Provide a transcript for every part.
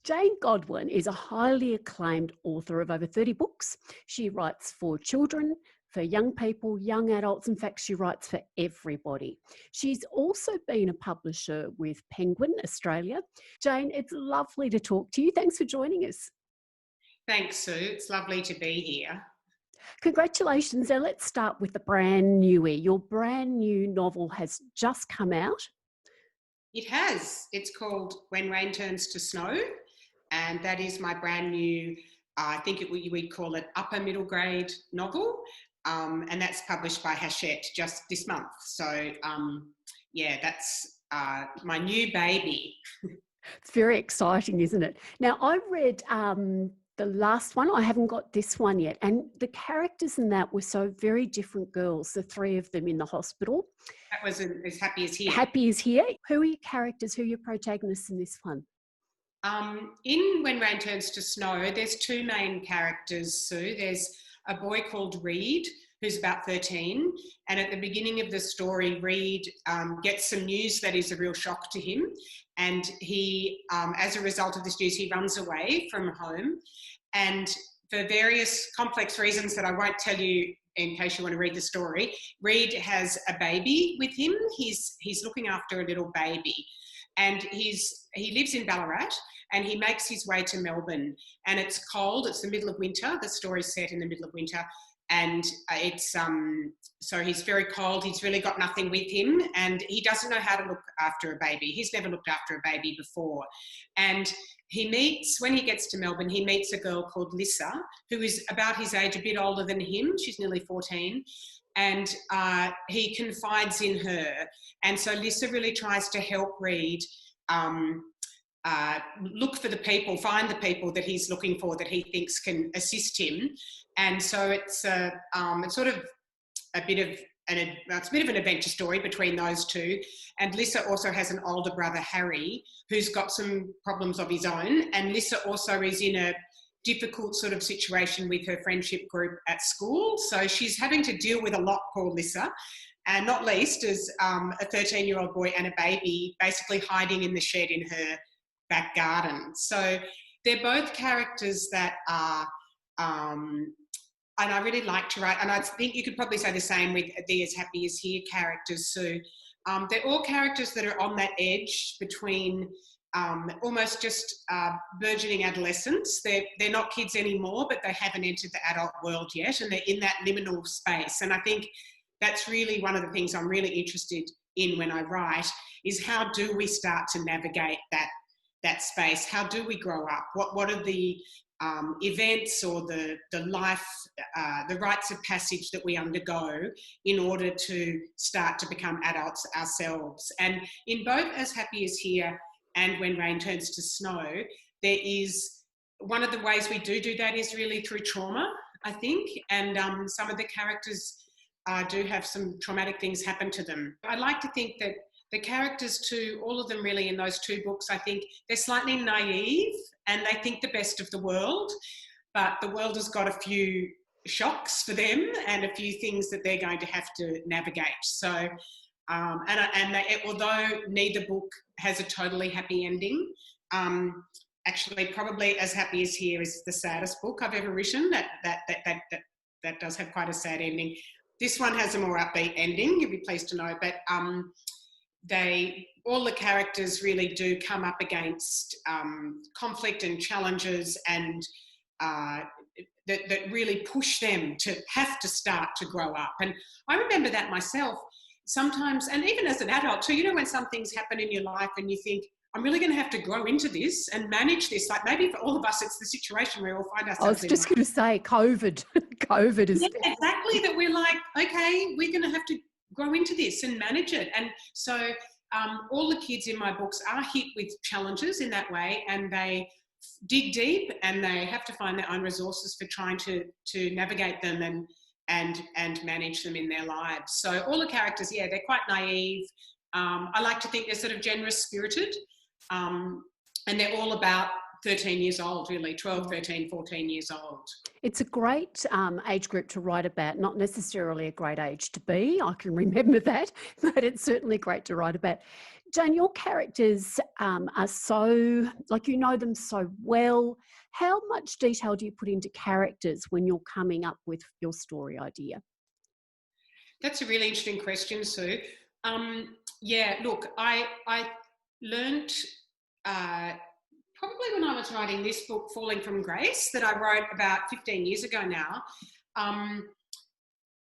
Jane Godwin is a highly acclaimed author of over 30 books. She writes for children, for young people, young adults. In fact, she writes for everybody. She's also been a publisher with Penguin Australia. Jane, it's lovely to talk to you. Thanks for joining us. Thanks, Sue. It's lovely to be here. Congratulations. Now let's start with the brand newie. Your brand new novel has just come out. It has. It's called When Rain Turns to Snow, and that is my brand new, I think we'd call it upper middle grade novel, and that's published by Hachette just this month. So, that's my new baby. It's very exciting, isn't it? Now, I read the last one. I haven't got this one yet. And the characters in that were so very different girls, the three of them in the hospital. That was As Happy as Here. Happy as Here. Who are your characters? Who are your protagonists in this one? In When Rain Turns to Snow, there's two main characters, Sue. There's a boy called Reed, who's about 13. And at the beginning of the story, Reed gets some news that is a real shock to him. And he, as a result of this news, he runs away from home. And for various complex reasons that I won't tell you in case you want to read the story, Reed has a baby with him. He's looking after a little baby. And he lives in Ballarat, and he makes his way to Melbourne. And it's cold. It's the middle of winter. The story's set in the middle of winter. And so he's very cold. He's really got nothing with him, and he doesn't know how to look after a baby. He's never looked after a baby before. And when he gets to Melbourne, he meets a girl called Lissa, who is about his age, a bit older than him. She's nearly 14. And he confides in her. And so Lissa really tries to help Reed look for the people, find the people that he's looking for that he thinks can assist him. And so it's sort of a bit of an adventure story between those two. And Lissa also has an older brother, Harry, who's got some problems of his own. And Lissa also is in a difficult sort of situation with her friendship group at school. So she's having to deal with a lot, poor Lissa. And not least as a 13-year-old boy and a baby basically hiding in the shed in her back garden. So they're both characters that are, and I really like to write, and I think you could probably say the same with the As Happy as Here characters, Sue. They're all characters that are on that edge between almost just burgeoning adolescence. They're not kids anymore, but they haven't entered the adult world yet, and they're in that liminal space. And I think that's really one of the things I'm really interested in when I write, is how do we start to navigate that space? How do we grow up? What are the events or the life, the rites of passage that we undergo in order to start to become adults ourselves? And in both As Happy as Here and When Rain Turns to Snow, there is one of the ways we do that is really through trauma, I think, and some of the characters do have some traumatic things happen to them. I like to think that the characters too, all of them really in those two books, I think they're slightly naive and they think the best of the world, but the world has got a few shocks for them and a few things that they're going to have to navigate. So, although neither book has a totally happy ending, actually probably As Happy as Here is the saddest book I've ever written. That does have quite a sad ending. This one has a more upbeat ending, you'll be pleased to know, but all the characters really do come up against conflict and challenges and that really push them to have to start to grow up. And I remember that myself sometimes, and even as an adult too, when some things happen in your life and you think, I'm really going to have to grow into this and manage this. Like maybe for all of us, it's the situation we all find ourselves in. I was just going to say COVID. COVID is... Yeah, exactly, that we're like, okay, we're going to have to grow into this and manage it. And so all the kids in my books are hit with challenges in that way, and they dig deep and they have to find their own resources for trying to navigate them and manage them in their lives. So all the characters, yeah, they're quite naive. I like to think they're sort of generous spirited, and they're all about 13 years old, really, 12, 13, 14 years old. It's a great age group to write about, not necessarily a great age to be. I can remember that, but it's certainly great to write about. Jane, your characters are so, like, you know them so well. How much detail do you put into characters when you're coming up with your story idea? That's a really interesting question, Sue. Yeah, look, I learnt probably when I was writing this book, Falling from Grace, that I wrote about 15 years ago now.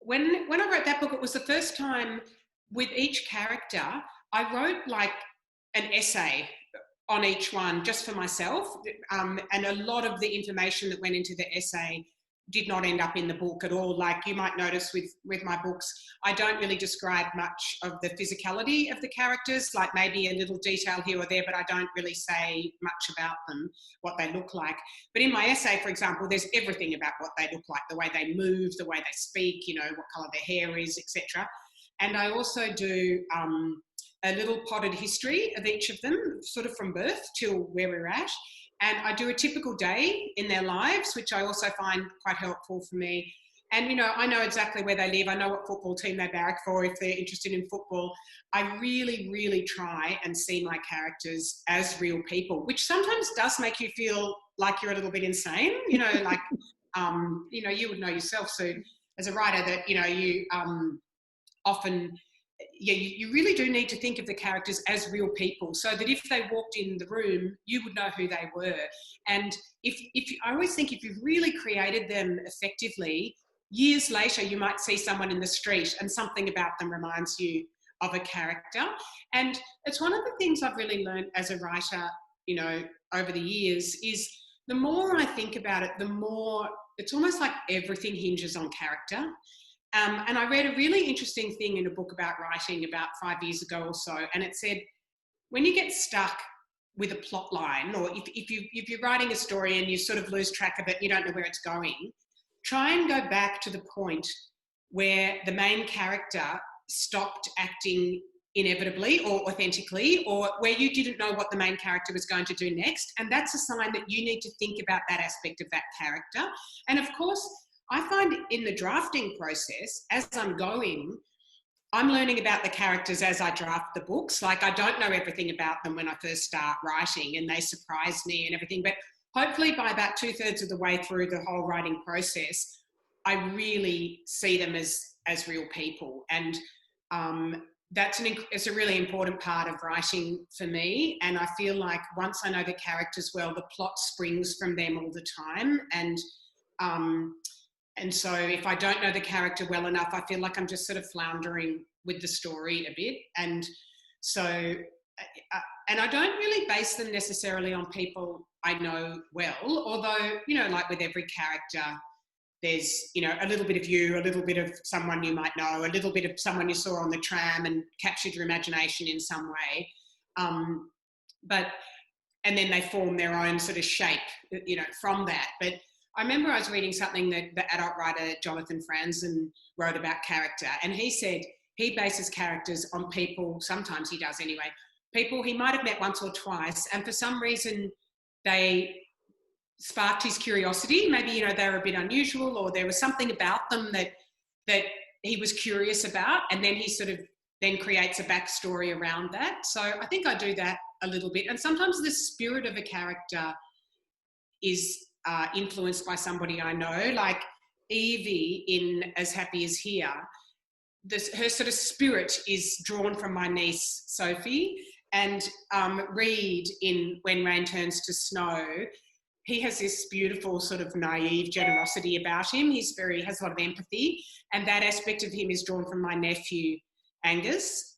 When I wrote that book, it was the first time with each character, I wrote like an essay on each one just for myself. And a lot of the information that went into the essay did not end up in the book at all. Like you might notice with my books, I don't really describe much of the physicality of the characters, like maybe a little detail here or there, but I don't really say much about them, what they look like. But in my essay, for example, there's everything about what they look like, the way they move, the way they speak, you know, what colour their hair is, etc. And I also do a little potted history of each of them, sort of from birth till where we're at. And I do a typical day in their lives, which I also find quite helpful for me. And, you know, I know exactly where they live. I know what football team they barrack for if they're interested in football. I really, really try and see my characters as real people, which sometimes does make you feel like you're a little bit insane. You know, like, you know, you would know yourself, so as a writer that, you know, you often... Yeah, you really do need to think of the characters as real people, so that if they walked in the room, you would know who they were. And I always think if you've really created them effectively, years later you might see someone in the street and something about them reminds you of a character. And it's one of the things I've really learned as a writer, you know, over the years, is the more I think about it, the more it's almost like everything hinges on character. And I read a really interesting thing in a book about writing about 5 years ago or so, and it said, when you get stuck with a plot line, or if you're writing a story and you sort of lose track of it, you don't know where it's going, try and go back to the point where the main character stopped acting inevitably or authentically, or where you didn't know what the main character was going to do next. And that's a sign that you need to think about that aspect of that character. And of course, I find in the drafting process, as I'm going, I'm learning about the characters as I draft the books. Like, I don't know everything about them when I first start writing, and they surprise me and everything. But hopefully by about 2/3 of the way through the whole writing process, I really see them as real people. And it's a really important part of writing for me. And I feel like once I know the characters well, the plot springs from them all the time. And so if I don't know the character well enough, I feel like I'm just sort of floundering with the story a bit. And so, and I don't really base them necessarily on people I know well, although, you know, like with every character, there's, you know, a little bit of you, a little bit of someone you might know, a little bit of someone you saw on the tram and captured your imagination in some way. And then they form their own sort of shape, you know, from that. But I remember I was reading something that the adult writer Jonathan Franzen wrote about character, and he said he bases characters on people, sometimes he does anyway, people he might have met once or twice, and for some reason they sparked his curiosity. Maybe, you know, they were a bit unusual, or there was something about them that he was curious about, and then he sort of then creates a backstory around that. So I think I do that a little bit. And sometimes the spirit of a character is influenced by somebody I know, like Evie in As Happy As Here. Her sort of spirit is drawn from my niece Sophie, and Reed in When Rain Turns to Snow, he has this beautiful sort of naive generosity about him. He has a lot of empathy, and that aspect of him is drawn from my nephew Angus.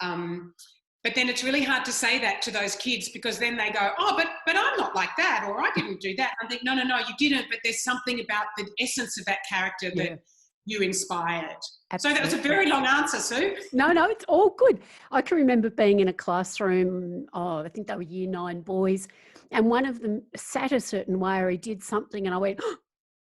But then it's really hard to say that to those kids, because then they go, oh, but I'm not like that, or I didn't do that. I think, no, you didn't, but there's something about the essence of that character that you inspired. Absolutely. So that was a very long answer, Sue. No, it's all good. I can remember being in a classroom, I think they were year 9 boys, and one of them sat a certain way, or he did something, and I went, oh,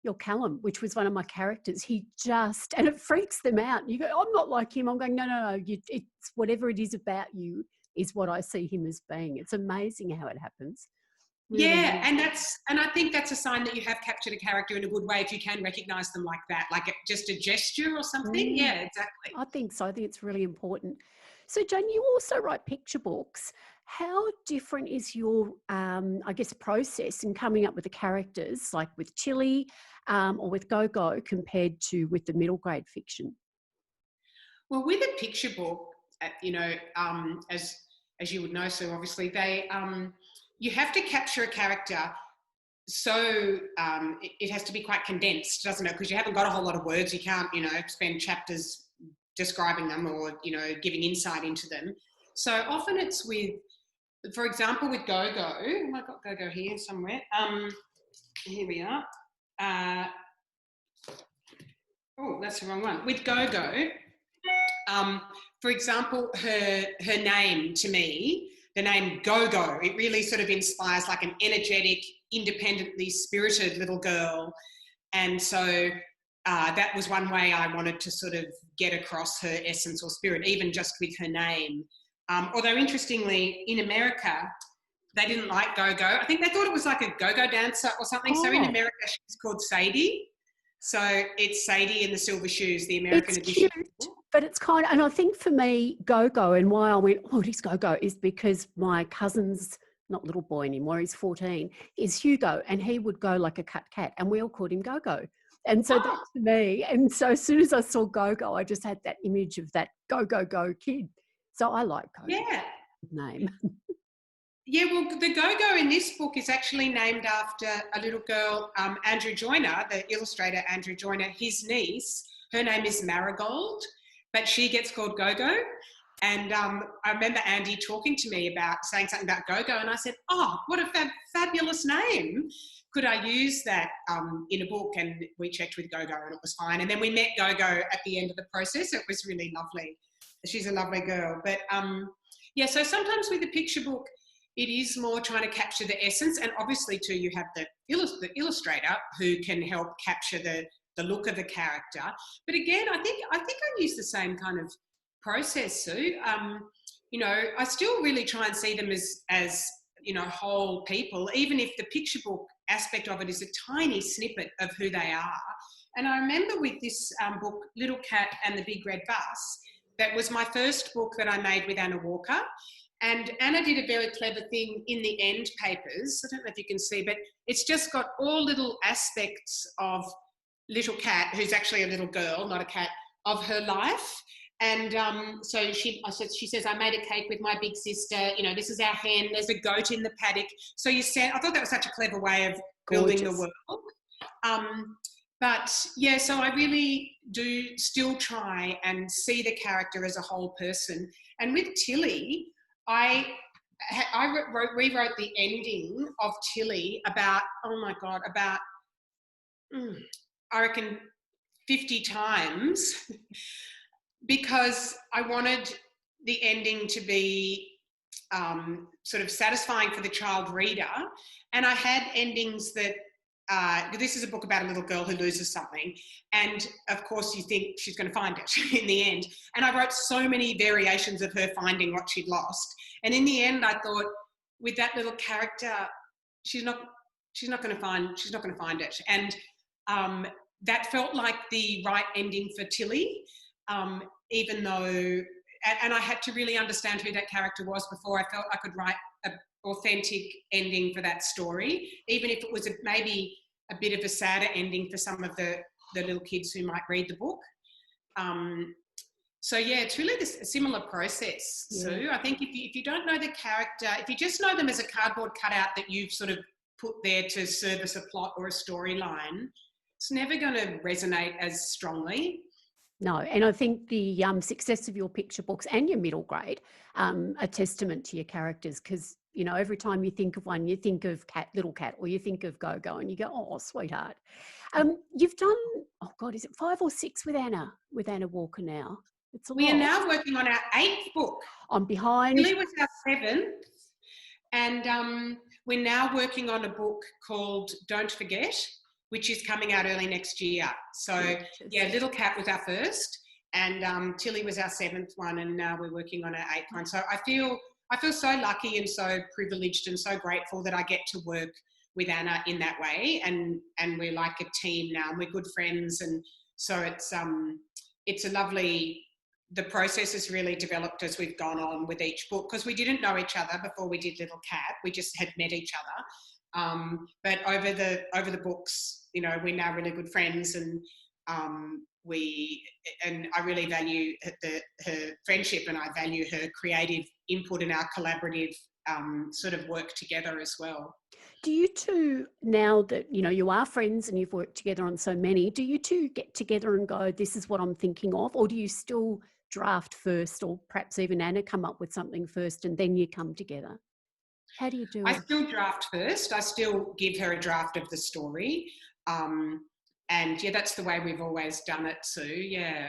you're Callum, which was one of my characters. And it freaks them out. And you go, I'm not like him. I'm going, no, it's whatever it is about you is what I see him as being. It's amazing how it happens. Really, and I think that's a sign that you have captured a character in a good way, if you can recognise them like that, like just a gesture or something. Yeah, exactly. I think so. I think it's really important. So, Jane, you also write picture books. How different is your, I guess, process in coming up with the characters, like with Chili or with Go-Go, compared to with the middle grade fiction? Well, with a picture book, you know, as you would know, so obviously you have to capture a character. So it has to be quite condensed, doesn't it? Because you haven't got a whole lot of words. You can't, you know, spend chapters describing them or, you know, giving insight into them. So often it's with, for example, with Go-Go. Oh, I've got Go-Go here somewhere. Here we are. Oh, that's the wrong one. With Go-Go, for example, her name to me, the name Go-Go, it really sort of inspires like an energetic, independently spirited little girl. And so that was one way I wanted to sort of get across her essence or spirit, even just with her name. Although interestingly, in America, they didn't like Go-Go. I think they thought it was like a go-go dancer or something. So in Oh, America, she's called Sadie. So it's Sadie in the Silver Shoes, the it's American edition. cute, but it's kind of, and I think for me, Go-Go, and why I went, oh, it is Go-Go, is because my cousin's not little boy anymore, he's 14, is Hugo, and he would go like a cut cat, and we all called him Go-Go. And so Oh, that's me. And so as soon as I saw Go-Go, I just had that image of that go kid. So I like Go-Go yeah. name. Yeah, well, the Go-Go in this book is actually named after a little girl, Andrew Joyner, the illustrator Andrew Joyner, his niece. Her name is Marigold, but she gets called Go-Go. And I remember Andy talking to me about saying something about Go-Go, and I said, oh, what a fabulous name. Could I use that in a book? And we checked with Go-Go and it was fine. And then we met Go-Go at the end of the process. It was really lovely. She's a lovely girl. But yeah, so sometimes with a picture book, it is more trying to capture the essence, and obviously too you have the illustrator who can help capture the look of the character. But again, I think I use the same kind of process, Sue. You know, I still really try and see them as you know, whole people, even if the picture book aspect of it is a tiny snippet of who they are. And I remember with this book, Little Cat and the Big Red Bus, that was my first book that I made with Anna Walker. And Anna did a very clever thing in the end papers. I don't know if you can see, but it's just got all little aspects of Little Cat, who's actually a little girl, not a cat, of her life. And so she says, I made a cake with my big sister. You know, this is our hen. There's a goat in the paddock. So I thought that was such a clever way of building the world. But yeah, so I really do still try and see the character as a whole person. And with Tilly, I rewrote the ending of Tilly about, oh my God, about, I reckon 50 times because I wanted the ending to be sort of satisfying for the child reader. And I had endings that, this is a book about a little girl who loses something. And of course you think she's going to find it in the end. And I wrote so many variations of her finding what she'd lost. And in the end, I thought with that little character, she's not going to find it. And that felt like the right ending for Tilly, even though, and I had to really understand who that character was before I felt I could write an authentic ending for that story, even if it was maybe a bit of a sadder ending for some of the little kids who might read the book. So yeah, it's really a similar process, Yeah. Sue. I think if you don't know the character, if you just know them as a cardboard cutout that you've sort of put there to service a plot or a storyline, it's never going to resonate as strongly. No, and I think the success of your picture books and your middle grade a testament to your characters, because you know every time you think of one, you think of Little Cat, or you think of Go-Go, and you go, "Oh, sweetheart." You've done, oh God, is it 5 or 6 with Anna Walker now? It's a We are lot. now working on our 8th book. I'm behind. Billy was our 7th, and we're now working on a book called Don't Forget, which is coming out early next year. So yeah, Little Cat was our first, and Tilly was our 7th one, and now we're working on our 8th one. So I feel so lucky and so privileged and so grateful that I get to work with Anna in that way, and we're like a team now, and we're good friends, and so it's a lovely the process has really developed as we've gone on with each book, because we didn't know each other before we did Little Cat. We just had met each other. But over the books, you know, we're now really good friends, and I really value her friendship, and I value her creative input in our collaborative sort of work together as well. Do you two, now that, you know, you are friends and you've worked together on so many, do you two get together and go, this is what I'm thinking of? Or do you still draft first, or perhaps even Anna come up with something first and then you come together? How do you do I it? still draft first. I still give her a draft of the story. And yeah, that's the way we've always done it, Sue. Yeah.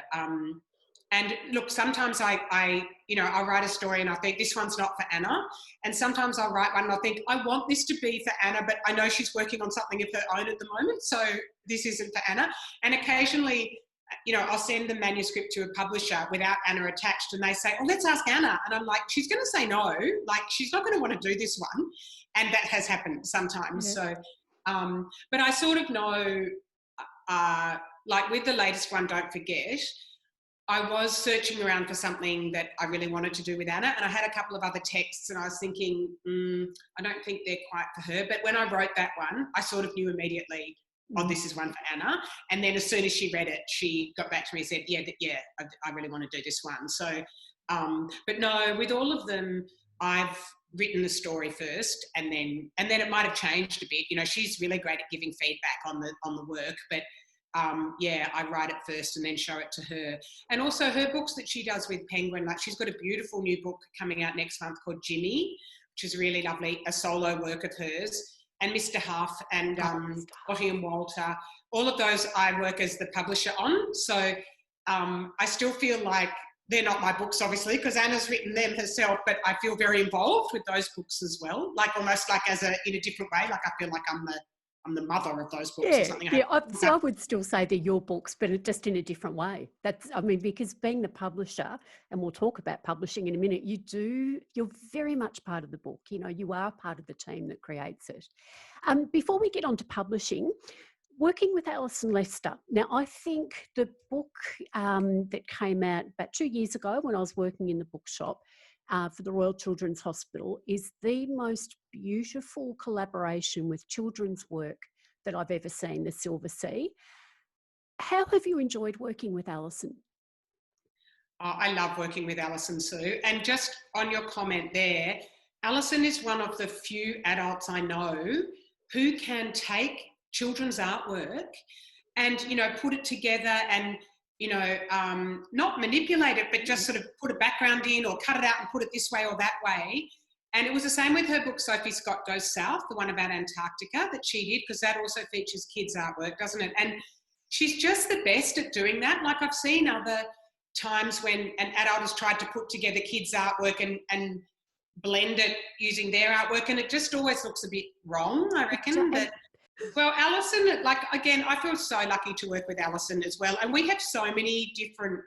And look, sometimes I I'll write a story and I think this one's not for Anna. And sometimes I'll write one and I think I want this to be for Anna, but I know she's working on something of her own at the moment, so this isn't for Anna. And occasionally, you know, I'll send the manuscript to a publisher without Anna attached, and they say, oh, let's ask Anna. And I'm like, she's going to say no. Like, she's not going to want to do this one. And that has happened sometimes. Yeah. So, but I sort of know, like with the latest one, Don't Forget, I was searching around for something that I really wanted to do with Anna, and I had a couple of other texts, and I was thinking, I don't think they're quite for her. But when I wrote that one, I sort of knew immediately, oh, this is one for Anna. And then as soon as she read it, she got back to me and said, I really want to do this one. So, but no, with all of them, I've written the story first, and then it might have changed a bit. You know, she's really great at giving feedback on the work, but I write it first and then show it to her. And also her books that she does with Penguin, like she's got a beautiful new book coming out next month called Jimmy, which is really lovely, a solo work of hers. And Mr. Huff and Ottie and Walter, all of those I work as the publisher on. So I still feel like they're not my books, obviously, because Anna's written them herself, but I feel very involved with those books as well, like almost like in a different way. Like I feel like I'm the mother of those books or something. So I would still say they're your books, but just in a different way. Because being the publisher, and we'll talk about publishing in a minute, you're very much part of the book. You know, you are part of the team that creates it. Before we get on to publishing, working with Alison Lester. Now, I think the book that came out about 2 years ago when I was working in the bookshop for the Royal Children's Hospital is the most beautiful collaboration with children's work that I've ever seen, The Silver Sea. How have you enjoyed working with Alison? Oh, I love working with Alison, Sue. And just on your comment there, Alison is one of the few adults I know who can take children's artwork and, you know, put it together and, you know, not manipulate it, but just sort of put a background in or cut it out and put it this way or that way. And it was the same with her book, Sophie Scott Goes South, the one about Antarctica that she did, because that also features kids' artwork, doesn't it? And she's just the best at doing that. Like I've seen other times when an adult has tried to put together kids' artwork and blend it using their artwork, and it just always looks a bit wrong, I reckon. But well, Alison, like, again, I feel so lucky to work with Alison as well. And we have so many different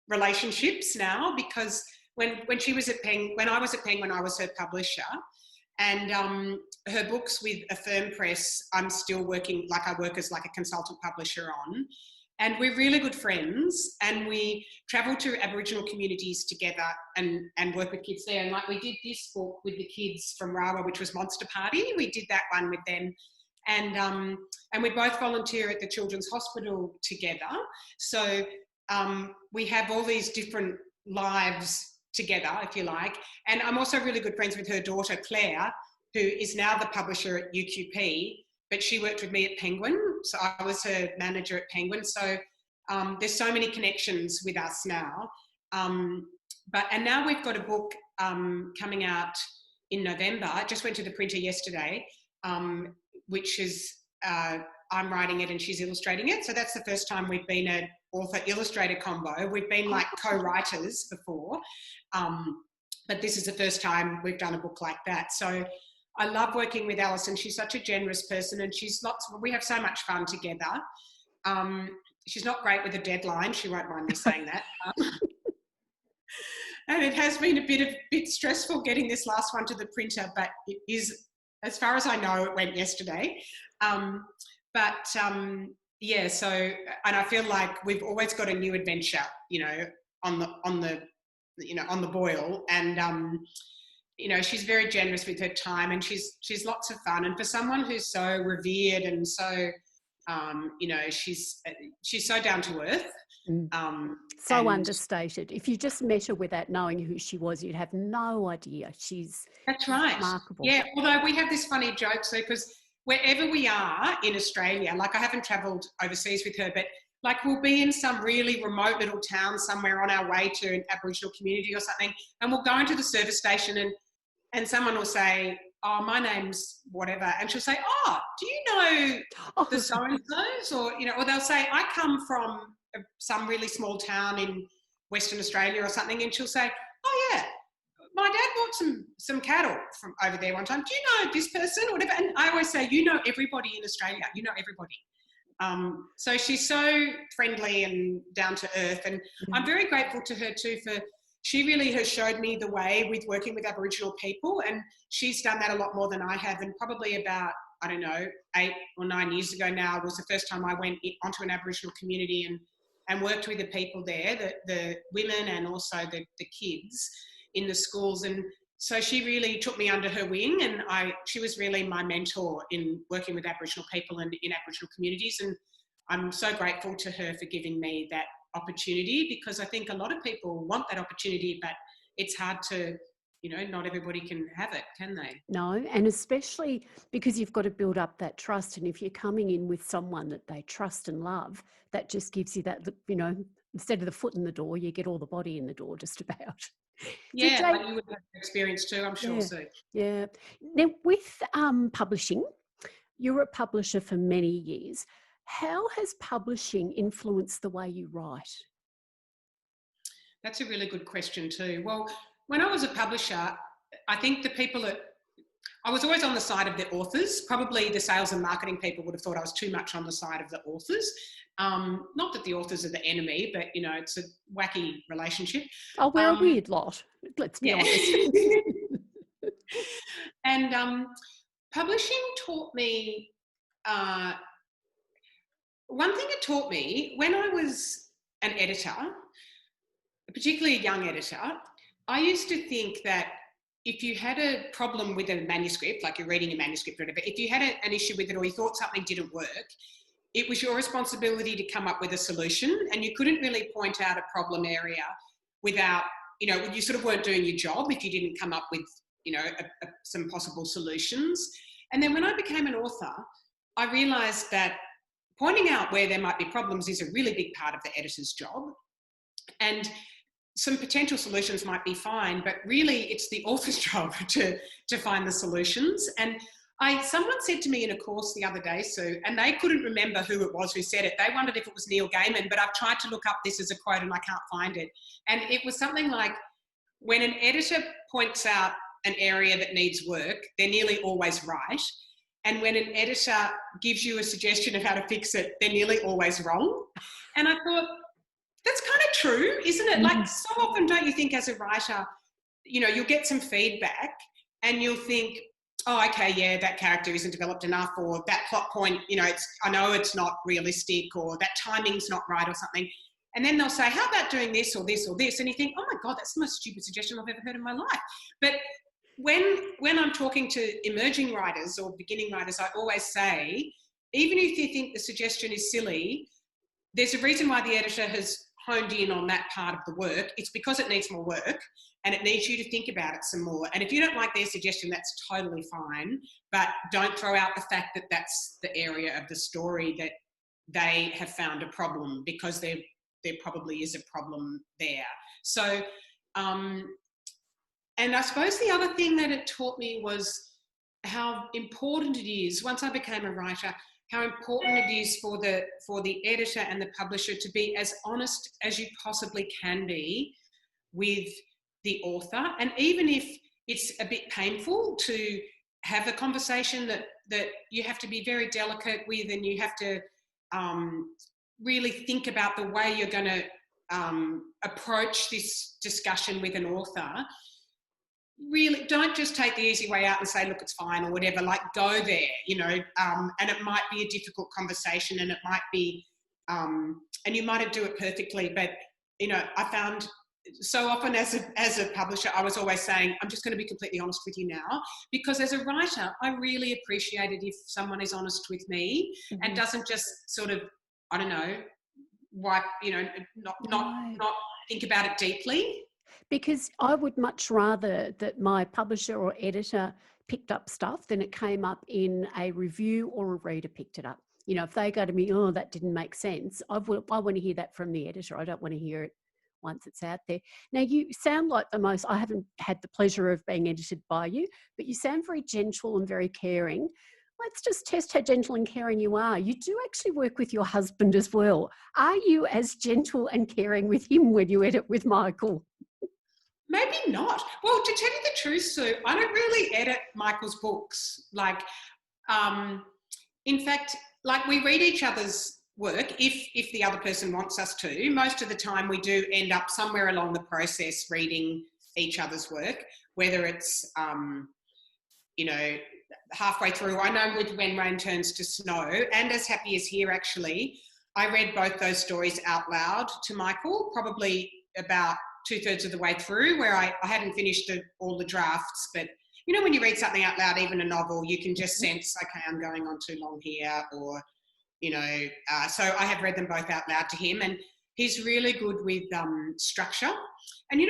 relationships now, because when she was at when I was at Penguin, I was her publisher. And her books with Affirm Press, I'm still working, like I work as like a consultant publisher on. And we're really good friends, and we travel to Aboriginal communities together and work with kids there. And like we did this book with the kids from Rawa, which was Monster Party. We did that one with them. And we both volunteer at the Children's Hospital together. So we have all these different lives together, if you like. And I'm also really good friends with her daughter, Claire, who is now the publisher at UQP, but she worked with me at Penguin. So I was her manager at Penguin. So there's so many connections with us now. And now we've got a book coming out in November. I just went to the printer yesterday, which is, I'm writing it and she's illustrating it. So that's the first time we've been an author-illustrator combo. We've been like co-writers before, but this is the first time we've done a book like that. So I love working with Alison. She's such a generous person, and we have so much fun together. She's not great with a deadline. She won't mind me saying that. And it has been a bit stressful getting this last one to the printer, but it is, as far as I know, it went yesterday. So, and I feel like we've always got a new adventure, you know, on the on the boil, and she's very generous with her time, and she's lots of fun. And for someone who's so revered and so she's so down to earth. So understated. If you just met her without knowing who she was, you'd have no idea. That's right. Remarkable. Yeah, although we have this funny joke, so because wherever we are in Australia, like I haven't travelled overseas with her, but like we'll be in some really remote little town somewhere on our way to an Aboriginal community or something, and we'll go into the service station and someone will say, oh, my name's whatever, and she'll say, oh, do you know the so-and-sos? Or, or they'll say, I come from some really small town in Western Australia or something, and she'll say, oh yeah, my dad bought some cattle from over there one time. Do you know this person or whatever? And I always say, you know everybody in Australia. You know everybody. So she's so friendly and down to earth. And I'm very grateful to her too she really has showed me the way with working with Aboriginal people. And she's done that a lot more than I have. And probably about, I don't know, 8 or 9 years ago now was the first time I went onto an Aboriginal community and worked with the people there, the women and also the kids in the schools. And so she really took me under her wing, and she was really my mentor in working with Aboriginal people and in Aboriginal communities. And I'm so grateful to her for giving me that opportunity, because I think a lot of people want that opportunity, but it's hard to, not everybody can have it, can they? No, and especially because you've got to build up that trust. And if you're coming in with someone that they trust and love, that just gives you that, instead of the foot in the door, you get all the body in the door just about. Yeah, like you would have experience too, I'm sure, Sue. Yeah. Now, with publishing, you're a publisher for many years. How has publishing influenced the way you write? That's a really good question too. Well, when I was a publisher, I think I was always on the side of the authors. Probably the sales and marketing people would have thought I was too much on the side of the authors. Not that the authors are the enemy, but, it's a wacky relationship. Oh, we're a weird lot, let's be honest. And publishing taught me, one thing it taught me when I was an editor, particularly a young editor, I used to think that if you had a problem with a manuscript, like you're reading a manuscript or whatever, if you had an issue with it or you thought something didn't work, it was your responsibility to come up with a solution, and you couldn't really point out a problem area without, you sort of weren't doing your job if you didn't come up with, some possible solutions. And then when I became an author, I realised that pointing out where there might be problems is a really big part of the editor's job. And some potential solutions might be fine, but really it's the author's job to find the solutions. And someone said to me in a course the other day, Sue, and they couldn't remember who it was who said it. They wondered if it was Neil Gaiman, but I've tried to look up this as a quote and I can't find it. And it was something like, when an editor points out an area that needs work, they're nearly always right. And when an editor gives you a suggestion of how to fix it, they're nearly always wrong. And I thought, that's kind of true, isn't it? Like, so often don't you think as a writer, you'll get some feedback and you'll think, oh, okay, yeah, that character isn't developed enough, or that plot point, I know it's not realistic, or that timing's not right or something. And then they'll say, how about doing this or this or this? And you think, oh my God, that's the most stupid suggestion I've ever heard in my life. But when I'm talking to emerging writers or beginning writers, I always say, even if you think the suggestion is silly, there's a reason why the editor has honed in on that part of the work. It's because it needs more work and it needs you to think about it some more. And if you don't like their suggestion, that's totally fine, but don't throw out the fact that that's the area of the story that they have found a problem, because there probably is a problem there. So, and I suppose the other thing that it taught me was how important it is, once I became a writer, how important it is for the editor and the publisher to be as honest as you possibly can be with the author. And even if it's a bit painful to have a conversation that you have to be very delicate with, and you have to really think about the way you're going to approach this discussion with an author, really don't just take the easy way out and say, look, it's fine or whatever. Like, go there, and it might be a difficult conversation, and it might be, and you might do it perfectly, but I found so often as a publisher, I was always saying, I'm just going to be completely honest with you now, because as a writer, I really appreciate it if someone is honest with me and doesn't just sort of, I don't know, wipe, not think about it deeply. Because I would much rather that my publisher or editor picked up stuff than it came up in a review or a reader picked it up. If they go to me, oh, that didn't make sense, I want to hear that from the editor. I don't want to hear it once it's out there. Now, you sound like I haven't had the pleasure of being edited by you, but you sound very gentle and very caring. Let's just test how gentle and caring you are. You do actually work with your husband as well. Are you as gentle and caring with him when you edit with Michael? Maybe not. Well, to tell you the truth, Sue, I don't really edit Michael's books. In fact, we read each other's work if the other person wants us to. Most of the time we do end up somewhere along the process reading each other's work, whether it's, halfway through. I know with When Rain Turns to Snow and As Happy As Here, actually, I read both those stories out loud to Michael, probably about 2/3 of the way through, where I hadn't finished all the drafts, but when you read something out loud, even a novel, you can just sense, okay, I'm going on too long here, or, so I have read them both out loud to him, and he's really good with structure. And,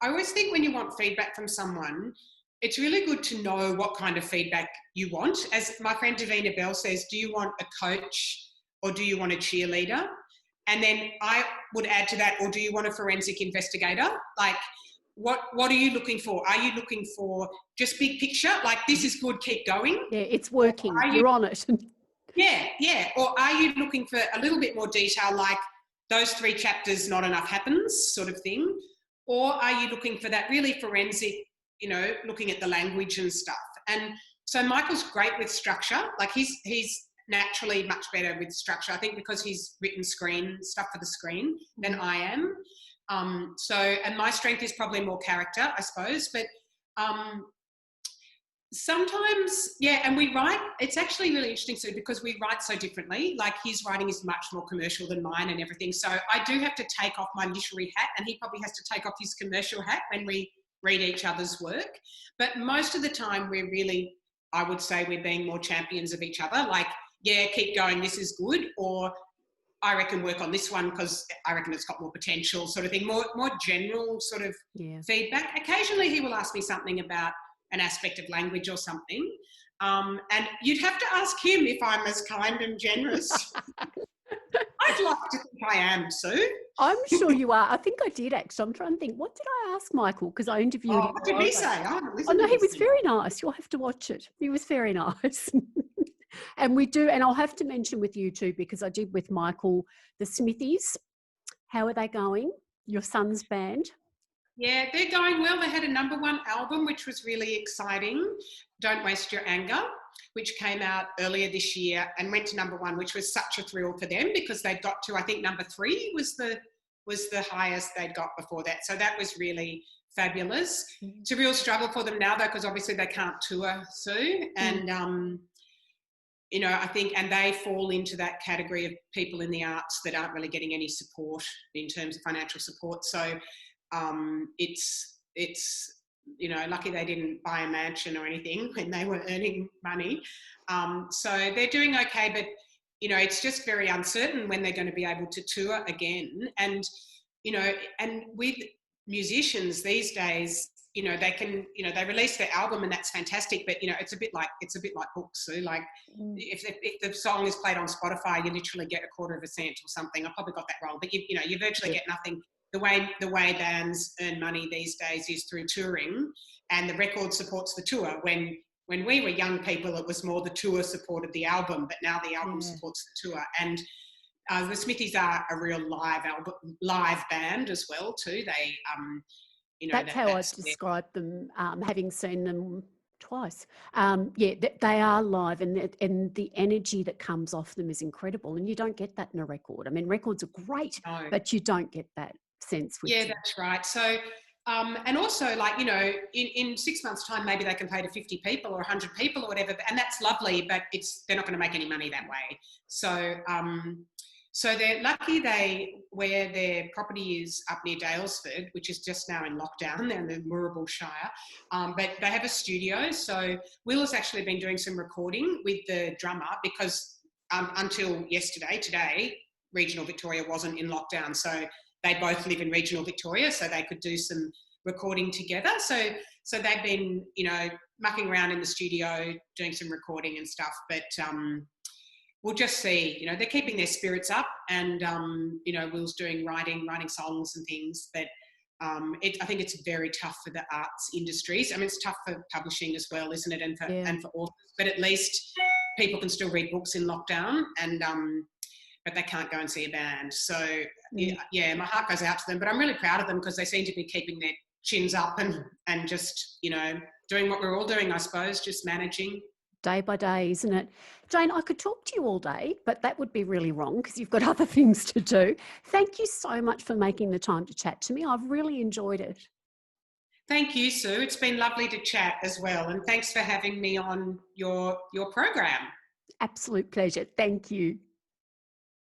I always think when you want feedback from someone, it's really good to know what kind of feedback you want. As my friend Davina Bell says, do you want a coach or do you want a cheerleader? And then I would add to that, or do you want a forensic investigator? What are you looking for? Are you looking for just big picture? This is good, keep going? Yeah, it's working. You're on it. Yeah. Or are you looking for a little bit more detail, like those 3 chapters, not enough happens sort of thing? Or are you looking for that really forensic, looking at the language and stuff? And so Michael's great with structure. He's naturally much better with structure, I think, because he's written stuff for the screen than I am. And my strength is probably more character, I suppose, but sometimes, and we write, it's actually really interesting, Sue, because we write so differently. His writing is much more commercial than mine and everything. So I do have to take off my literary hat, and he probably has to take off his commercial hat when we read each other's work. But most of the time we're really, I would say, we're being more champions of each other. Keep going, this is good, or I reckon work on this one because I reckon it's got more potential, sort of thing. More general sort of feedback. Occasionally he will ask me something about an aspect of language or something, and you'd have to ask him if I'm as kind and generous. I'd like to think I am, Sue. I'm sure you are. I think I did, actually. I'm trying to think, what did I ask Michael? Because I interviewed him. What did he say? Oh, no, he was very nice. You'll have to watch it. He was very nice. And we do, and I'll have to mention with you too, because I did with Michael, the Smithies. How are they going? Your son's band? Yeah, they're going well. They had a #1 album, which was really exciting. Don't Waste Your Anger, which came out earlier this year and went to #1, which was such a thrill for them because they'd got to, I think, #3 was the highest they'd got before that. So that was really fabulous. It's a real struggle for them now, though, because obviously they can't tour, Sue. And, I think, and they fall into that category of people in the arts that aren't really getting any support in terms of financial support. So it's lucky they didn't buy a mansion or anything when they were earning money. So they're doing okay, but, it's just very uncertain when they're going to be able to tour again. And, and with musicians these days, they can, they release their album and that's fantastic, but, it's a bit like books. So if the song is played on Spotify, you literally get 1/4 cent or something. I probably got that wrong, but you virtually get nothing. The way bands earn money these days is through touring, and the record supports the tour. When we were young people, it was more the tour supported the album, but now the album supports the tour. And the Smithies are a real live band as well too. They that's how I describe them, having seen them twice. They are live, and the energy that comes off them is incredible, and you don't get that in a record. I mean, records are great, but you don't get that sense. That's right. So, and also, in 6 months' time, maybe they can play to 50 people or 100 people or whatever, and that's lovely, but they're not going to make any money that way. So, So they're lucky where their property is up near Dalesford, which is just now in lockdown. They're in the Moorabool Shire, but they have a studio. So Will has actually been doing some recording with the drummer because until today, regional Victoria wasn't in lockdown. So they both live in regional Victoria, so they could do some recording together. So they've been, mucking around in the studio, doing some recording and stuff. But we'll just see. They're keeping their spirits up, and Will's doing writing songs and things. But I think it's very tough for the arts industries. I mean, it's tough for publishing as well, isn't it? And for authors. But at least people can still read books in lockdown, and but they can't go and see a band. So yeah, my heart goes out to them. But I'm really proud of them because they seem to be keeping their chins up and just doing what we're all doing, I suppose, just managing. Day by day, isn't it? Jane, I could talk to you all day, but that would be really wrong because you've got other things to do. Thank you so much for making the time to chat to me. I've really enjoyed it. Thank you, Sue. It's been lovely to chat as well. And thanks for having me on your program. Absolute pleasure. Thank you.